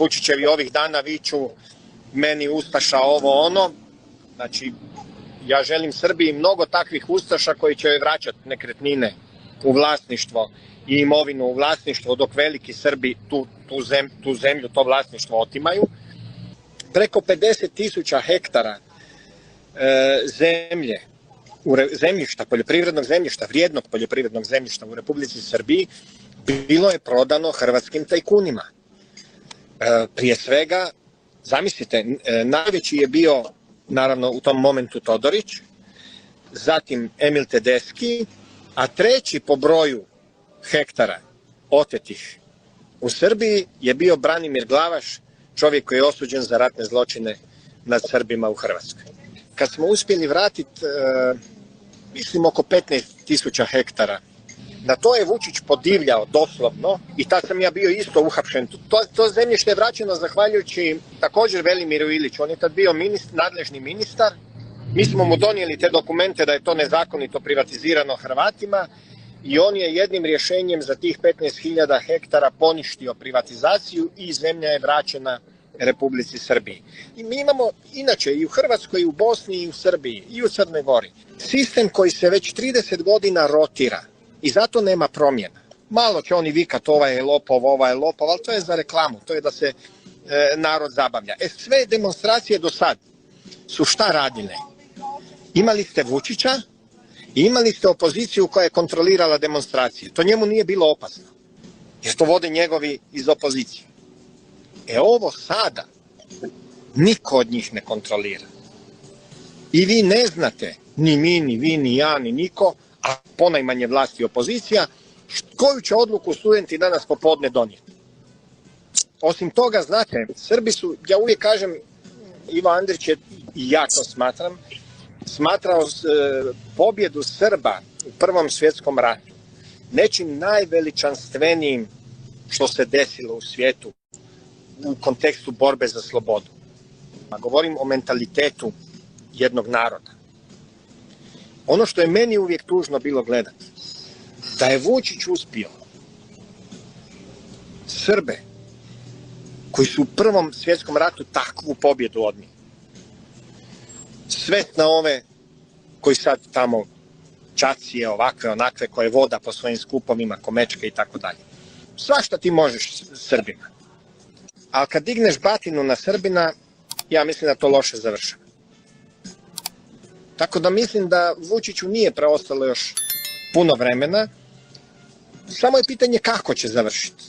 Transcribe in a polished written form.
Vučićevi ovih dana viču meni ustaša ovo ono. Znači, ja želim Srbiji mnogo takvih ustaša koji će joj vraćati nekretnine u vlasništvo i imovinu u vlasništvo, dok veliki Srbi tu zemlju, to vlasništvo otimaju. Preko 50.000 hektara zemljišta, poljoprivrednog zemljišta, vrijednog poljoprivrednog zemljišta u Republici Srbiji bilo je prodano hrvatskim tajkunima. Prije svega, zamislite, najveći je bio naravno u tom momentu Todorić, zatim Emil Tedeschi, a treći po broju hektara otetih u Srbiji je bio Branimir Glavaš, čovjek koji je osuđen za ratne zločine nad Srbima u Hrvatskoj. Kad smo uspjeli vratiti, mislim, oko 15.000 hektara, na to je Vučić podivljao doslovno i tad sam ja bio isto uhapšen. To zemljište je vraćeno zahvaljujući također Velimiru Iliću. On je tad bio nadležni ministar. Mi smo mu donijeli te dokumente da je to nezakonito privatizirano Hrvatima i on je jednim rješenjem za tih 15.000 hektara poništio privatizaciju i zemlja je vraćena Republici Srbiji. I mi imamo inače i u Hrvatskoj, i u Bosni, i u Srbiji, i u Crnoj Gori sistem koji se već 30 godina rotira i zato nema promjena. Malo će oni vikati ovaj je lopov, ali to je za reklamu, to je da se narod zabavlja. Sve demonstracije do sad su šta radile? Imali ste Vučića i imali ste opoziciju koja je kontrolirala demonstracije. To njemu nije bilo opasno, jer to vode njegovi iz opozicije. Ovo sada niko od njih ne kontrolira. I vi ne znate, ni mi, ni vi, ni ja, ni niko, a ponajmanje vlast i opozicija, koju će odluku studenti danas popodne donijeti. Osim toga, znate, Srbi su, ja uvijek kažem, Ivo Andrić je, i ja to smatrao pobjedu Srba u Prvom svjetskom ratu nečim najveličanstvenijim što se desilo u svijetu u kontekstu borbe za slobodu. Govorim o mentalitetu jednog naroda. Ono što je meni uvijek tužno bilo gledati, da je Vučić uspio Srbe koji su u Prvom svjetskom ratu takvu pobjedu odnijeli svest na ove koji sad tamo čacije, ovakve, onakve, koje voda po svojim skupovima, komečke i tako dalje. Svašta ti možeš Srbima. Ali kad digneš batinu na Srbina, ja mislim da to loše završava. Tako da mislim da Vučiću nije preostalo još puno vremena, samo je pitanje kako će završiti.